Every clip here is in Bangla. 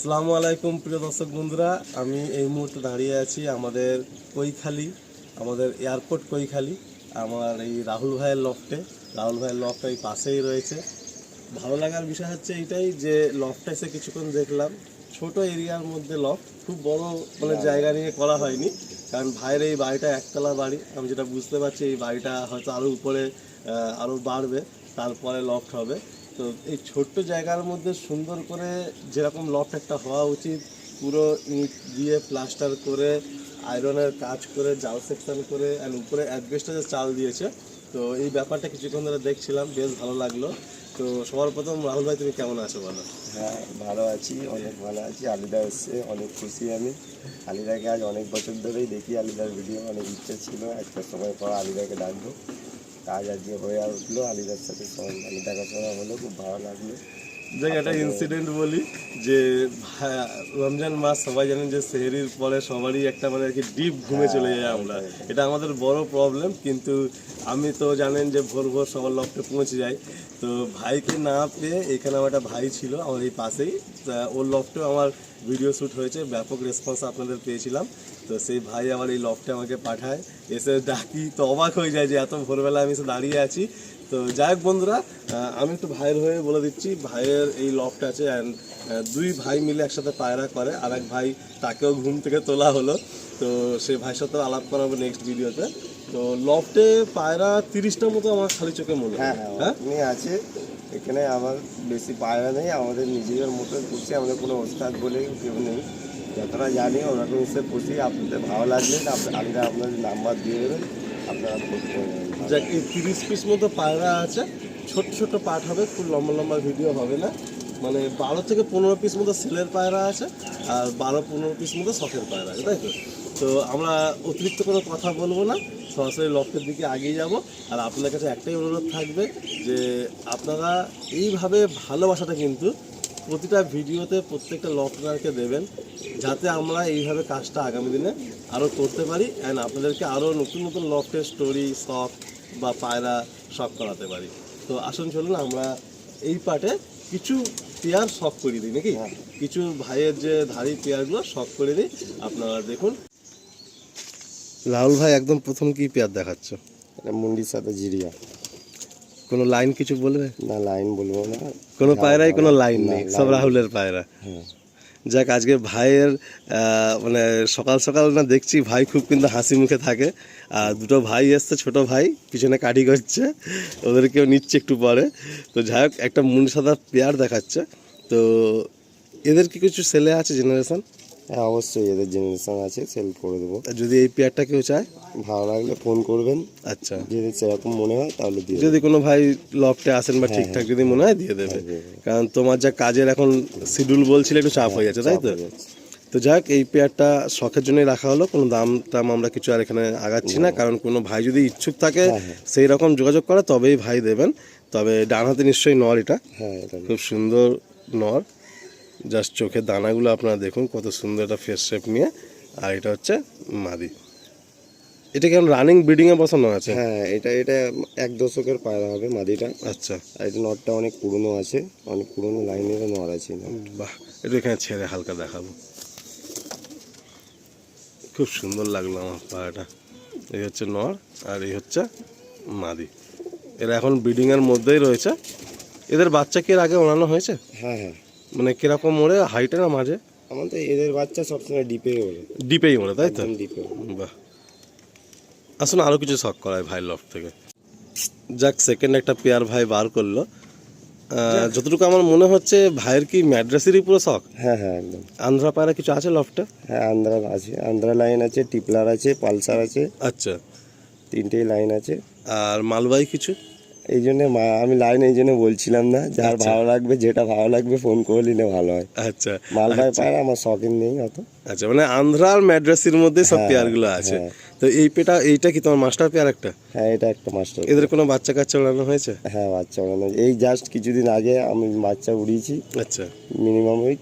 আসসালামু আলাইকুম প্রিয় দর্শক বন্ধুরা, আমি এই মুহূর্তে দাঁড়িয়ে আছি আমাদের কৈখালি, আমাদের এয়ারপোর্ট কৈখালি। আমার এই রাহুল ভাইয়ের লফটে। রাহুল ভাইয়ের লফট এই পাশেই রয়েছে। ভালো লাগার বিষয় হচ্ছে এইটাই যে লফটটা এসে কিছুক্ষণ দেখলাম, ছোট এরিয়ার মধ্যে লফট, খুব বড় জায়গা নিয়ে করা হয়নি। কারণ ভাইয়ের এই বাড়িটা একতলা বাড়ি, আমি যেটা বুঝতে পারছি এই বাড়িটা হয়তো আরও উপরে আরও বাড়বে, তারপরে লফট হবে। তো এই ছোট্ট জায়গার মধ্যে সুন্দর করে যেরকম লফট একটা হওয়া উচিত, পুরো ইট দিয়ে প্লাস্টার করে, আয়রনের কাজ করে, জাল সেকশন করে, অ্যান্ড উপরে অ্যাডভেস্টারের চাল দিয়েছে। তো এই ব্যাপারটা কিছুক্ষণ ধরে দেখছিলাম, বেশ ভালো লাগলো। তো সবার প্রথম রাহুল ভাই, তুমি কেমন আছো বলো? হ্যাঁ, ভালো আছি, অনেক ভালো আছি। আলিদা এসছে, অনেক খুশি আমি। আলিদাকে আজ অনেক বছর ধরেই দেখি, আলিদার ভিডিও অনেক ইচ্ছা ছিল একটা সময় পর আলিদাকে ডাকবো। কাজ আজকে হয়ে উঠলো, আলিদার সাথে আলিদা দেখাশোনা হলো, খুব ভালো লাগলো। দেখ, একটা ইনসিডেন্ট বলি যে রমজান মাস সবাই জানেন যে সেহরির পরে সবারই একটা আর কি ডিপ ঘুমে চলে যায় আমরা, এটা আমাদের বড় প্রবলেম। কিন্তু আমি তো জানেন যে ভোর ভোর সবার লফটে পৌঁছে যাই। তো ভাইকে না পেয়ে, এখানে আমার একটা ভাই ছিল আমার এই পাশেই, ওর লফটেও আমার ভিডিও শ্যুট হয়েছে, ব্যাপক রেসপন্স আপনাদের পেয়েছিলাম। তো সেই ভাই আমার এই লফটে আমাকে পাঠায়, এসে ডাকি তো অবাক হয়ে যায় যে এত ভোরবেলা আমি এসে দাঁড়িয়ে আছি। তো যাই হোক বন্ধুরা, আমি একটু ভাইয়ের হয়ে বলে দিচ্ছি, ভাইয়ের এই লফট আছে অ্যান্ড দুই ভাই মিলে একসাথে পায়রা করে। আর এক ভাই, তাকেও ঘুম থেকে তোলা হলো। তো সেই ভাইয়ের সাথেও আলাপ করাবো নেক্সট ভিডিওতে। তো লফটে পায়রা 30টার মতো আমার খালি চোখে মনে হয়। হ্যাঁ, আপনি আছে এখানে। আমার বেশি পায়রা নেই, আমাদের নিজেদের মতো পুষি, আমাদের কোনো ওস্তাদ বলে কেউ নেই। যতটা জানি ওরকম হিসেবে পুষি। আপনাদের ভালো লাগলে আলিদা আপনাদের নাম্বার দিয়ে দেবেন, আপনারা করতে যাক, এই 30 পিস মতো পায়রা আছে, ছোট ছোট পার্ট হবে, খুব লম্বা লম্বা ভিডিও হবে না। মানে 12 থেকে 15 পিস মতো সেলের পায়রা আছে, আর 12-15 পিস মতো শখের পায়রা আছে, তাই তো? তো আমরা অতিরিক্ত কোনো কথা বলবো না, সরাসরি লফটের দিকে এগিয়ে যাব। আর আপনাদের কাছে একটাই অনুরোধ থাকবে যে আপনারা এইভাবে ভালোবাসাটা কিন্তু প্রতিটা ভিডিওতে প্রত্যেকটা লফটারকে দেবেন, যাতে আমরা এইভাবে কাজটা আগামী দিনে আরও করতে পারি অ্যান্ড আপনাদেরকে আরও নতুন নতুন লফটের স্টোরি, শখ বা পায়রা শখ করাতে পারি। তো আসুন চলুন আমরা এই পার্টে কিছু পেয়ার শখ করে দিই নাকি, কিছু ভাইয়ের যে ধারি পেয়ারগুলো শখ করে দিই। আপনারা দেখুন রাহুল ভাই একদম প্রথম কি পেয়ার দেখাচ্ছ? মুন্ডির সাথে জিরিয়া। কোনো লাইন কিছু বলবে? না, লাইন বলবো না। কোনো পায়রাই কোনো লাইন নেই, সব রাহুলের পায়রা। হ্যাঁ, যাক, আজকে ভাইয়ের মানে সকাল সকাল না দেখছি ভাই খুব কিন্তু হাসি মুখে থাকে। আর দুটো ভাই এসছে, ছোট ভাই পিছনে কাঠি করছে, ওদেরকেও নিচ্ছে একটু পরে। তো যাই হোক, একটা মুন্ডি সাদা পেয়ার দেখাচ্ছে। তো এদের কি কিছু সেলে আছে জেনারেশন? হ্যাঁ, অবশ্যই এদের জেনারেশন আছে, সেল করে দেবো। যদি এই পেয়ারটা কেউ চায়, ভালো লাগলে ফোন করবেন। আচ্ছা, যদি সেরকম মনে হয় তাহলে দিয়ে যদি কোনো ভাই লফটে আসেন বা ঠিকঠাক যদি মনে হয় দিয়ে দেবে। কারণ তোমার যা কাজের এখন শিডিউল বলছিলে, একটু চাপ হয়ে যাচ্ছে, তাই তো? তো যাক, এই পেয়ারটা শখের জন্যই রাখা হলো, কোনো দাম টাম আমরা কিছু আর এখানে আগাচ্ছি না। কারণ কোনো ভাই যদি ইচ্ছুক থাকে সেই রকম যোগাযোগ করে তবেই ভাই দেবেন। তবে ডান হাতে নিশ্চয়ই নর, এটা খুব সুন্দর নর। জাস্ট চোখের দানাগুলো আপনারা দেখুন, কত সুন্দর একটা ফেস শেপ নিয়ে। আর এটা হচ্ছে মাদি। এটা কেমন রানিং ব্রিডিংয়ে বসানো আছে? হ্যাঁ, এটা 1 দশকের পায়রা হবে মাদিটা। আচ্ছা, আর এটা নটটা অনেক পুরনো আছে, অনেক পুরনো লাইনের নর আছে। বাহ, একটু এখানে ছেড়ে হালকা দেখাবো। খুব সুন্দর লাগলো আমার পায়রাটা। এই হচ্ছে নর আর এই হচ্ছে মাদি। এরা এখন ব্রিডিংয়ের মধ্যেই রয়েছে। এদের বাচ্চা কি এর আগে ওড়ানো হয়েছে? হ্যাঁ, মানে কিরকম ওড়ে, হাইটে না মাঝে? আমাদের এদের বাচ্চা সবসময় ডিপে ওড়ে। ডিপেই ওড়ে, তাই তো? ডিপে। বাহ, আসুন আরও কিছু শখ করায় ভাই লফট থেকে। যাক, সেকেন্ড একটা পেয়ার ভাই বার করলো। যতটুকু আমার মনে হচ্ছে ভাইয়ের কি ম্যাড্রাসেরই পুরো শখ। হ্যাঁ, একদম। আন্ধ্রা পায়রা কিছু আছে লফটে? হ্যাঁ, আন্ধ্রা আছে, আন্ধ্রা লাইন আছে, টিপলার আছে, পালসার আছে। আচ্ছা, 3টেই লাইন আছে। আর মালবাহী কিছু? এই জন্য আমি লাইন এই জন্য বলছিলাম না, যার ভালো লাগবে, যেটা ভালো লাগবে ফোন করে নিলে ভালো হয়। আচ্ছা, মালবাহী পায়রা আমার শখের নেই অত। আচ্ছা, মানে আন্ধ্রা আর ম্যাড্রাসের মধ্যে সব পেয়ারগুলো আছে। তো এইটা কি তোমার মাস্টার পেয়ার একটা? হ্যাঁ, এটা একটা মাস্টার। এদের কোনো বাচ্চা কাচ্চা উড়ানো হয়েছে? হ্যাঁ, বাচ্চা উড়ানো এই জাস্ট কিছুদিন আগে আমি বাচ্চা উড়িয়েছি। আচ্ছা, মিনিমাম ওই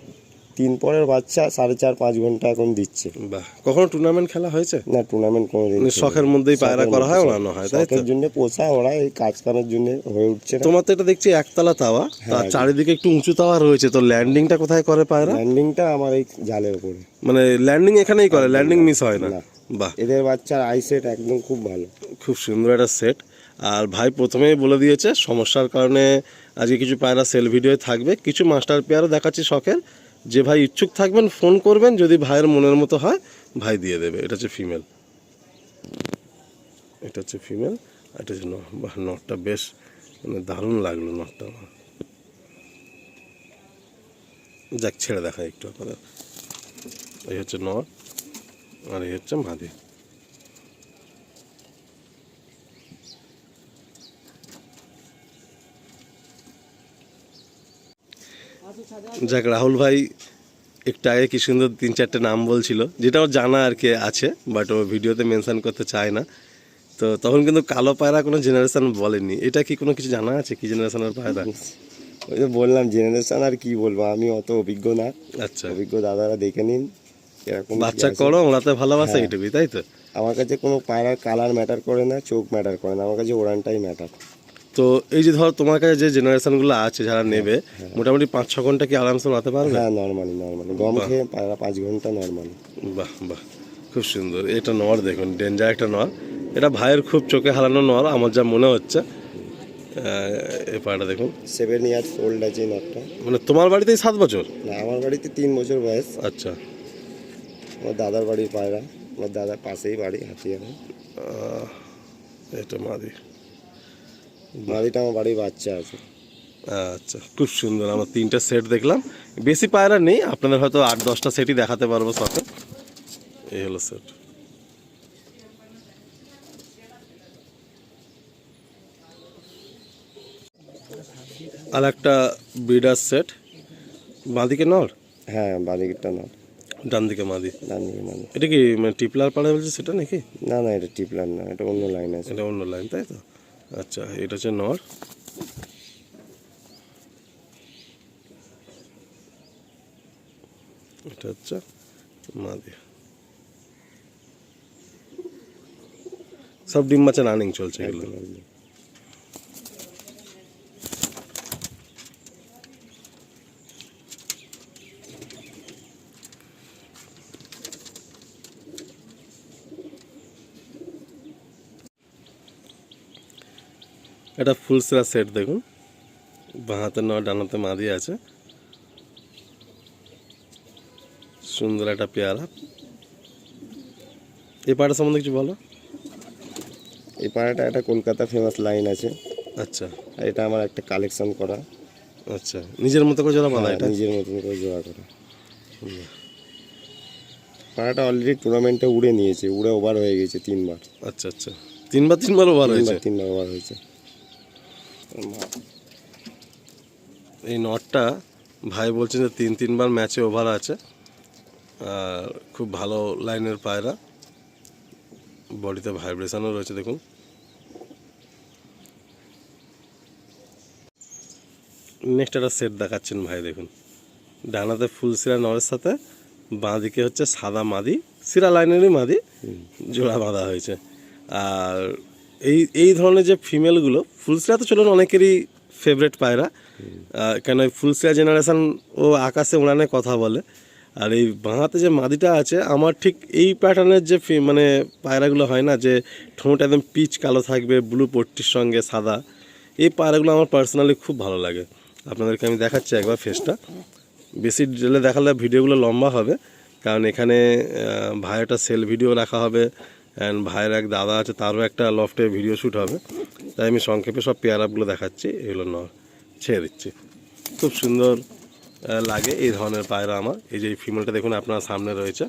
3 পরের বাচ্চা 4.5-5 ঘন্টা এখন দিচ্ছে। বাহ, কখনো টুর্নামেন্ট খেলা হয়েছে? না, টুর্নামেন্ট কোনোদিন মানে শখের মধ্যেই পায়রা করা হয়, ওড়ানো হয়, তাই তো? শখের জন্য পোষা, ওরা এই কাজ করার জন্য হয়ে উঠছে না। তোমার তো এটা দেখছি একতলা তাওয়া, তার চারিদিকে একটু উঁচু তাওয়া রয়েছে, তো ল্যান্ডিংটা কোথায় করে পায়রা? ল্যান্ডিংটা আমার এই জালের উপরে, মানে ল্যান্ডিং এখানেই করে, ল্যান্ডিং মিস হয় না? না। বাহ, এদের বাচ্চার আই সেট একদম খুব ভালো। খুব সুন্দর একটা সেট। আর ভাই প্রথমেই বলে দিয়েছে সমস্যার কারণে আজকে কিছু পায়রা সেল ভিডিও থাকবে, কিছু মাস্টার পেয়ারও দেখাচ্ছি শখের। যে ভাই ইচ্ছুক থাকবেন ফোন করবেন, যদি ভাইয়ের মনের মতো হয় ভাই দিয়ে দেবে। এটা হচ্ছে ফিমেল, এটা হচ্ছে ফিমেল, এটা হচ্ছে নর। বাহ, নরটা বেশ মানে দারুণ লাগলো নরটা আমার। যাক, ছেড়ে দেখা একটু আপনাদের। এই হচ্ছে নর আর এই হচ্ছে মাদি। যাক, রাহুল ভাই একটু আগে কি সুন্দর 3-4টে নাম বলছিল, যেটা ওর জানা আর কি আছে, বাট ও ভিডিওতে মেনশন করতে চায় না। তো তখন কিন্তু কালো পায়রা কোনো জেনারেশন বলেনি। এটা কি কোনো কিছু জানা আছে কি জেনারেশনের পায়রা? ওই যে বললাম জেনারেশন, আর কি বলবো, আমি অত অভিজ্ঞ না। আচ্ছা, অভিজ্ঞ দাদারা দেখে নিন এরকম বাচ্চা করো, ওড়াতে ভালোবাসে, হ্যাঁ। এইটুকুই, তাই তো? আমার কাছে কোনো পায়রার কালার ম্যাটার করে না, চোখ ম্যাটার করে না, আমার কাছে ওড়ানটাই ম্যাটার। তো এই যে ধর তোমার কাছে যে জেনারেশনগুলো আছে যারা নেবে, মোটামুটি 5-6 ঘন্টা কি আরামসে উড়াতে পারবে? হ্যাঁ, নর্মালি গম খেয়ে পায়রা 5 ঘন্টা নর্মালি। বাহ বাহ, খুব সুন্দর। এটা নর দেখুন, ডেঞ্জার একটা নর। এটা ভাইয়ের খুব চোখে হারানো নর আমার যা মনে হচ্ছে। এই পায়রাটা দেখুন, 7 ইয়ার্স ওল্ড আছে এই নটটা। মানে তোমার বাড়িতেই 7 বছর? না, আমার বাড়িতে 3 বছর বয়স। আচ্ছা, আমার দাদার বাড়ির পায়রা, আমার দাদার পাশেই বাড়ি হাতিয়ারে। এটা মাদি। মাদিটা আমার বাড়ির বাচ্চা আছে। আচ্ছা, খুব সুন্দর। আমার 3টে সেট দেখলাম, বেশি পায়রা নেই, আপনাদের হয়তো 8-10টা সেটই দেখাতে পারবো সাথে। এই হলো সেট। আর একটা ব্রিডার সেট, বাঁদিকে নর, হ্যাঁ, বাড়িটা নট, ডান দিকে মাদি। ডান দিকে মানে। এটা কি মানে টিপলার পাড়া বলছে সেটা নাকি? না না, এটা টিপলার না, এটা অন্য লাইন আছে। এটা অন্য লাইন, তাই তো? আচ্ছা, এটা হচ্ছে নর। এটা হচ্ছে মাদি। সব ডিম বাচ্চা রানিং চলছে এগুলো। এটা ফুল সেরা সেট দেখুন, বাঁ হাতে নয় ডান হাতে মাদি আছে, সুন্দর একটা পেয়ারা। এই পাড়া সম্বন্ধে কিছু বলো। এই পায়রাটা একটা কলকাতা ফেমাস লাইন আছে। আচ্ছা আর এটা আমার একটা কালেকশন করা। আচ্ছা, নিজের মতো করে যারা বাঁধা এটা? নিজের মতন করে জোড়া করা। পায়রাটা অলরেডি টুর্নামেন্টে উড়ে নিয়েছে, উড়ে ওভার হয়ে গেছে 3 বার। আচ্ছা আচ্ছা, তিনবার ওভার হয়েছে। 3 বার ওভার হয়েছে। এই নটটা ভাই বলছেন যে 3 বার ম্যাচে ওভার আছে, আর খুব ভালো লাইনের পায়রা, বডিতে ভাইব্রেশনও রয়েছে দেখুন। নেক্সট একটা সেট দেখাচ্ছেন ভাই দেখুন, ডানাতে ফুল সিরা নরের সাথে বাঁ দিকে হচ্ছে সাদা মাদি, সিরা লাইনেরই মাদি, জোড়া বাঁধা হয়েছে। আর এই ধরনের যে ফিমেলগুলো, ফুল সিরা তো চলুন অনেকেরই ফেভারেট পায়রা, কেন ফুল সিরা জেনারেশন ও আকাশে উড়ানে কথা বলে। আর এই বাঁহাতে যে মাদিটা আছে, আমার ঠিক এই প্যাটার্নের যে মানে পায়রাগুলো হয় না, যে ঠোঁট একদম পিচ কালো থাকবে ব্লু পট্টির সঙ্গে সাদা, এই পায়রাগুলো আমার পার্সোনালি খুব ভালো লাগে। আপনাদেরকে আমি দেখাচ্ছি একবার ফেসটা, বেশি ডিটেলে দেখালে ভিডিওগুলো লম্বা হবে, কারণ এখানে ভাইয়ের একটা সেল ভিডিও রাখা হবে, অ্যান্ড ভাইয়ের এক দাদা আছে তারও একটা লফটে ভিডিও শ্যুট হবে, তাই আমি সংক্ষেপে সব পেয়ার আপগুলো দেখাচ্ছি। এগুলো ছেড়ে দিচ্ছি। খুব সুন্দর লাগে এই ধরনের পায়রা আমার। এই যে ফিমেলটা দেখুন আপনার সামনে রয়েছে,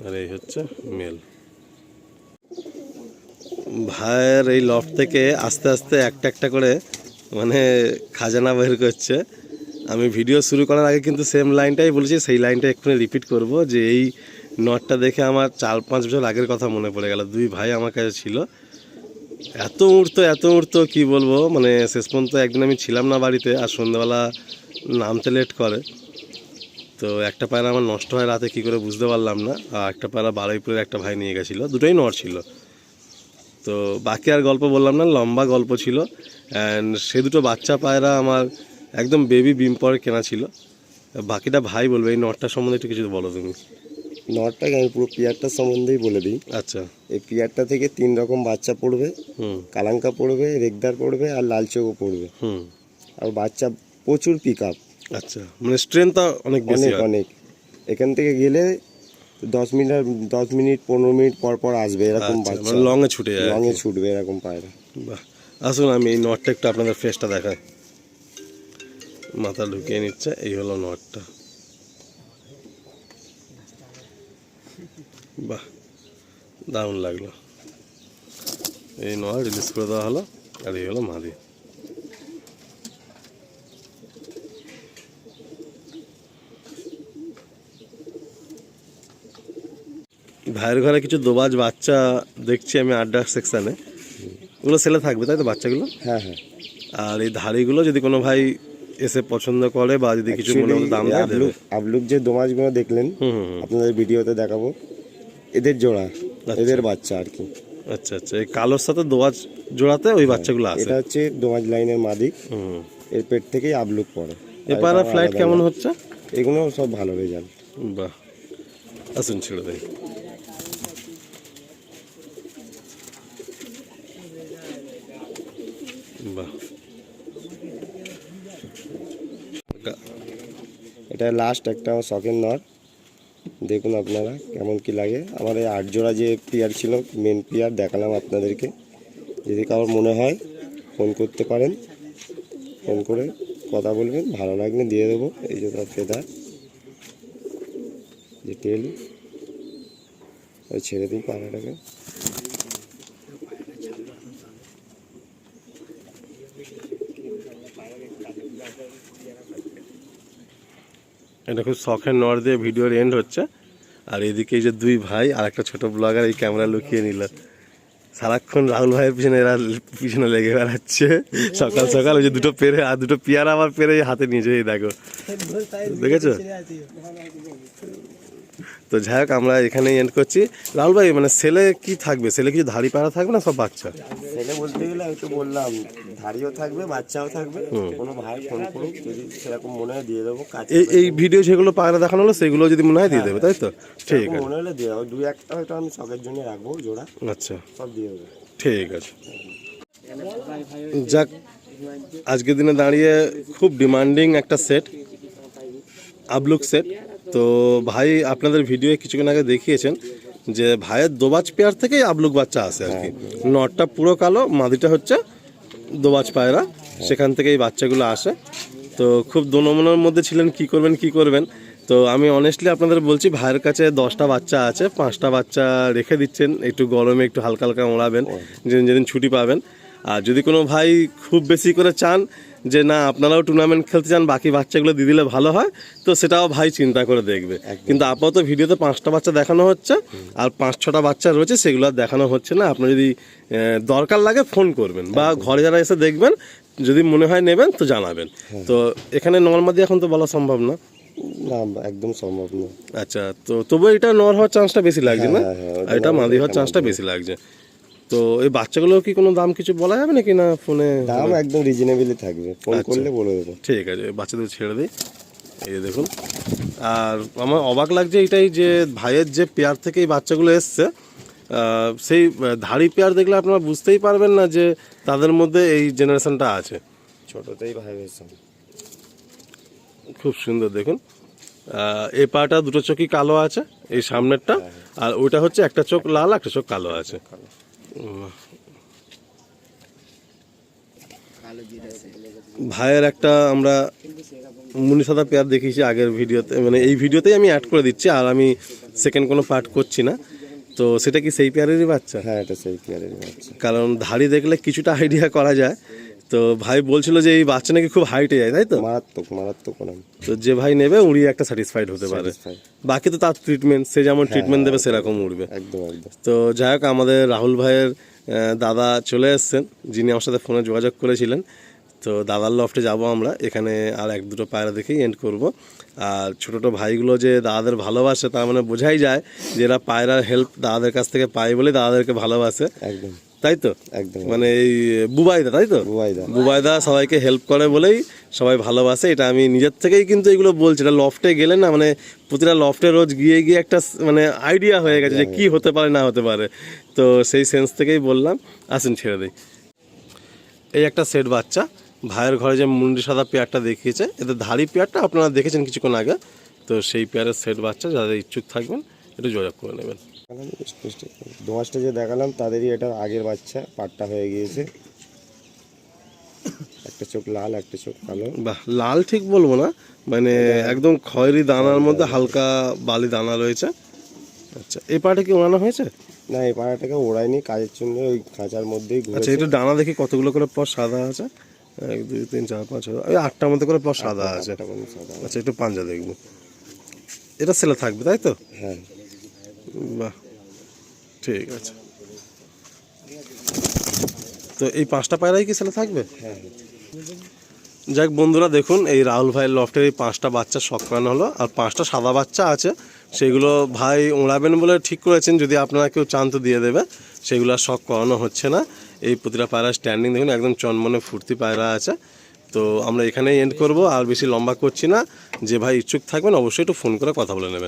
আর এই হচ্ছে মেল। ভাইয়ের এই লফট থেকে আস্তে আস্তে একটা একটা করে মানে খাজানা বের করছে। আমি ভিডিও শুরু করার আগে কিন্তু সেম লাইনটাই বলেছি, সেই লাইনটা এক্ষুনি রিপিট করব, যে এই নটটা দেখে আমার 4-5 বছর আগের কথা মনে পড়ে গেল। 2 ভাই আমার কাছে ছিল, এত উঠতো কি বলবো, মানে শেষ পর্যন্ত একদিন আমি ছিলাম না বাড়িতে, আর সন্ধ্যাবেলা নামতে লেট করে, তো একটা পায়রা আমার নষ্ট হয় রাতে, কি করে বুঝতে পারলাম না। আর একটা পায়রা বারুইপুরের একটা ভাই নিয়ে গেছিলো, দুটোই নর ছিল। তো বাকি আর গল্প বললাম না, লম্বা গল্প ছিল। অ্যান্ড সে দুটো বাচ্চা পায়রা আমার একদম বেবি বিম পরে কেনা ছিল। বাকিটা ভাই বলবে। এই নটটার সম্বন্ধে একটু কিছু বলো তুমি। নটটাকে আমি পুরো পেয়ারটার সম্বন্ধেই বলে দিই। আচ্ছা। এই পেয়ারটা থেকে 3 রকম বাচ্চা পড়বে। কালাঙ্কা পড়বে, রেগদার পড়বে, আর লাল চোখও পড়বে। আর বাচ্চা প্রচুর পিক আপ। আচ্ছা, মানে স্ট্রেংথটা অনেক বেশি, অনেক। এখান থেকে গেলে 10 মিনিট 15 মিনিট পর পর আসবে এরকম বাচ্চা, লং এ ছুটে যায়, লং এ ছুটবে এরকম পায়রা। বাহ, আসুন আমি এই নটটা একটু আপনাদের ফেসটা দেখাই। মাথা ঢুকিয়ে নিচ্ছে, এই হলো নটটা। বাহ, দারুণ লাগলো। এই নট রিলিজ করে দেওয়া হলো, আর এই হলো মাদি। ভাইয়ের ঘরে কিছু দোবাজ বাচ্চা দেখছি আমি আড্ডা সেকশানে, ওগুলো সেলে থাকবে তাই তো বাচ্চাগুলো? হ্যাঁ হ্যাঁ। আর এই ধাড়িগুলো যদি কোনো ভাই এসে পছন্দ করে বা যদি কিছু মনে হয় দাম দেবে। আবলুক যে দোমাজগুলো দেখলেন আপনাদের ভিডিওতে দেখাবো, এদের জোড়া, এদের বাচ্চা আর কি। আচ্ছা আচ্ছা, এই কালোর সাথে দোয়াজ জোড়াতে ওই বাচ্চাগুলো আছে। এটা হচ্ছে দোমাজ লাইনের মাদি, এর পেট থেকেই আবলুক পড়ে। এবার ফ্লাইট কেমন হচ্ছে? এগুলো সব ভালো রেজাল্ট। বাহ, আসুন ছেড়ে দেয়। বাহ, এটা লাস্ট একটা শখের নর, দেখুন আপনারা কেমন কি লাগে। আমার এই 8 জোড়া যে পেয়ার ছিল, মেন পেয়ার দেখালাম আপনাদেরকে। যদি কারোর মনে হয় ফোন করতে পারেন, ফোন করে কথা বলবেন, ভালো লাগলে দিয়ে দেবো। এই যে তার ফেদার, যে তেল, ওই ছেড়ে দিই পায়রাটাকে। এটা খুব শখের নর দিয়ে ভিডিওর এন্ড হচ্ছে। আর এদিকে এই যে দুই ভাই আর একটা ছোট ব্লগার এই ক্যামেরা লুকিয়ে নিল। সারাক্ষণ রাহুল ভাইয়ের পিছনে এরা পিছনে লেগে বেড়াচ্ছে। সকাল সকাল ওই যে দুটো পেরে আর দুটো পেয়ারা আবার পেরে হাতে নিয়েছে, এই দেখো, দেখেছো? তো যাই হোক, আমরা এখানেই এন্ড করছি। রাহুল ভাই, মানে ছেলে কি থাকবে? ছেলে কিছু ধাড়ি পাড়া থাকবে না সব বাচ্চা? ছেলে বলতে গেলে আমি তো বললাম ধাড়িও থাকবে, বাচ্চাও থাকবে। কোনো ভাই ফোন করুক, যদি সেরকম মনে হয় দিয়ে দেবো। এই ভিডিও যেগুলো পায়রা দেখানো হলো সেগুলো যদি মনে হয় দিয়ে দেবে, তাই তো? ঠিক আছে, মনে হলে দিয়ে দেবো। 2-1টা হয়তো আমি শখের জন্য রাখবো জোড়া। আচ্ছা, সব দিয়ে দেবো। ঠিক আছে। যাক, আজকের দিনে দাঁড়িয়ে খুব ডিমান্ডিং একটা সেট, আবলুক সেট। তো ভাই আপনাদের ভিডিও কিছুক্ষণ আগে দেখিয়েছেন যে ভাইয়ের দোবাজ পেয়ার থেকেই আবলুক বাচ্চা আসে আর কি। নটটা পুরো কালো, মাদিটা হচ্ছে দোবাজ পায়রা, সেখান থেকে এই বাচ্চাগুলো আসে। তো খুব দোনমনের মধ্যে ছিলেন কি করবেন। তো আমি অনেস্টলি আপনাদের বলছি, ভাইয়ের কাছে 10টা বাচ্চা আছে, 5টা বাচ্চা রেখে দিচ্ছেন, একটু গরমে একটু হালকা হালকা ওড়াবেন যেদিন ছুটি পাবেন। আর যদি কোনো ভাই খুব বেশি করে চান যে না আপনারাও টুর্নামেন্ট খেলতে চান, বাকি বাচ্চাগুলো দিয়ে দিলে ভালো হয়, তো সেটাও ভাই চিন্তা করে দেখবে। কিন্তু আপাতত ভিডিওতে 5টা বাচ্চা দেখানো হচ্ছে, আর 5-6টা বাচ্চা রয়েছে সেগুলো আর দেখানো হচ্ছে না। আপনার যদি দরকার লাগে ফোন করবেন, বা ঘরে যারা এসে দেখবেন, যদি মনে হয় নেবেন তো জানাবেন। তো এখানে নর্মাদি এখন তো বলা সম্ভব না, না একদম সম্ভব না। আচ্ছা, তো তবু এটা নর হওয়ার চান্সটা বেশি লাগছে না, আর এটা মাদি হওয়ার চান্সটা বেশি লাগছে। তো এই বাচ্চাগুলোর কি কোনো দাম কিছু বলা যাবে নাকি? না ফোনে দাম একদম রিজনেবলই থাকবে, ফোন করলে বলে দেবো। ঠিক আছে, বাচ্চাদের ছেড়ে দিই। এই দেখুন, আর আমার অবাক লাগছে এটাই যে ভাইয়ের যে পেয়ার থেকে এই বাচ্চাগুলো এসছে, সেই ধাড়ি পেয়ার দেখলে আপনারা বুঝতেই পারবেন না যে তাদের মধ্যে এই জেনারেশনটা আছে। ছোটতেই ভাই হয়েছে, খুব সুন্দর দেখুন। এই পাটা দুটো চোখই কালো আছে, এই সামনেরটা, আর ওইটা হচ্ছে একটা চোখ লাল একটা চোখ কালো আছে। ভাইয়ের একটা আমরা মুনিসাদা পেয়ার দেখিয়েছি আগের ভিডিওতে, মানে এই ভিডিওতেই আমি অ্যাড করে দিচ্ছি, আর আমি সেকেন্ড কোনো পার্ট করছি না। তো সেটা কি সেই পেয়ারেরই বাচ্চা? হ্যাঁ, এটা সেই পেয়ারেরই বাচ্চা। কারণ ধাড়ি দেখলে কিছুটা আইডিয়া করা যায়। তো ভাই বলছিল যে এই বাচ্চা নাকি খুব হাইটে যায়, তাই তো? মারাত্মক। তো যে ভাই নেবে উড়ি একটা স্যাটিসফাইড হতে পারে, বাকি তো তার ট্রিটমেন্ট, সে যেমন ট্রিটমেন্ট দেবে সেরকম উড়বে। একদম। তো যাই হোক, আমাদের রাহুল ভাইয়ের দাদা চলে এসছেন, যিনি আমার সাথে ফোনে যোগাযোগ করেছিলেন। তো দাদার লফটে যাব আমরা, এখানে আর এক দুটো পায়রা দেখেই এন্ড করব। আর ছোটো ছোটো ভাইগুলো যে দাদাদের ভালোবাসে, তার মানে বোঝাই যায় যে এরা পায়রার হেল্প দাদাদের কাছ থেকে পায় বলেই দাদাদেরকে ভালোবাসে, একদম তাই তো? একদম মানে এই বুবাইদা, তাই তো? বুবাইদা। বুবাইদা সবাইকে হেল্প করে বলেই সবাই ভালোবাসে। এটা আমি নিজের থেকেই কিন্তু এগুলো বলছি। এটা লফটে গেলে না, মানে প্রতিটা লফটে রোজ গিয়ে গিয়ে একটা মানে আইডিয়া হয়ে গেছে যে কি হতে পারে না হতে পারে। তো সেই সেন্স থেকেই বললাম, আসুন ছেড়ে দিই। এই একটা সেট বাচ্চা ভাইয়ের ঘরে যে মুন্ডি সাদা পেয়ারটা দেখিয়েছে, এদের ধাড়ি পেয়ারটা আপনারা দেখেছেন কিছুক্ষণ আগে। তো সেই পেয়ারের সেট বাচ্চা, যাদের ইচ্ছুক থাকবেন একটু যোগাযোগ করে নেবেন। দোয়াশটা যে দেখালাম তাদেরই এটা আগের বাচ্চা, পাটটা হয়ে গিয়েছে। একটা চোখ লাল, একটা চোখ কালো। বাহ, লাল ঠিক বলবো না, মানে একদম খয়েরি দানার মধ্যে হালকা বালি দানা রয়েছে। আচ্ছা, এই পাটা কি ওড়ানো হয়েছে? না, এই পাড়াটাকে ওড়ায়নি, কাজের জন্য ওই খাঁচার মধ্যেই আচ্ছা, ঘুরেছে। একটু ডানা দেখি কতগুলো করে পর সাদা আছে। 1 2 3 4 5 6, ওই 8টার মধ্যে করে পর সাদা আছে। একটা কোনো সাদা। আচ্ছা, একটু পাঞ্জা দেখবো। এটা ছেলে থাকবে, তাই তো? হ্যাঁ, বাহ, ঠিক আছে। তো এই 5টা পায়রাই কি ছেলে থাকবে? হ্যাঁ। যাক বন্ধুরা, দেখুন এই রাহুল ভাইয়ের লফটের এই 5টা বাচ্চা শখ করানো হলো। আর 5টা সাদা বাচ্চা আছে, সেগুলো ভাই ওড়াবেন বলে ঠিক করেছেন। যদি আপনারা কেউ চান তো দিয়ে দেবে, সেগুলো আর শখ করানো হচ্ছে না। এই প্রতিটা পায়রা স্ট্যান্ডিং দেখুন, একদম চনমনে ফুর্তি পায়রা আছে। তো আমরা এখানেই এন্ড করব, আর বেশি লম্বা করছি না। যে ভাই ইচ্ছুক থাকবেন অবশ্যই একটু ফোন করে কথা বলে নেবেন।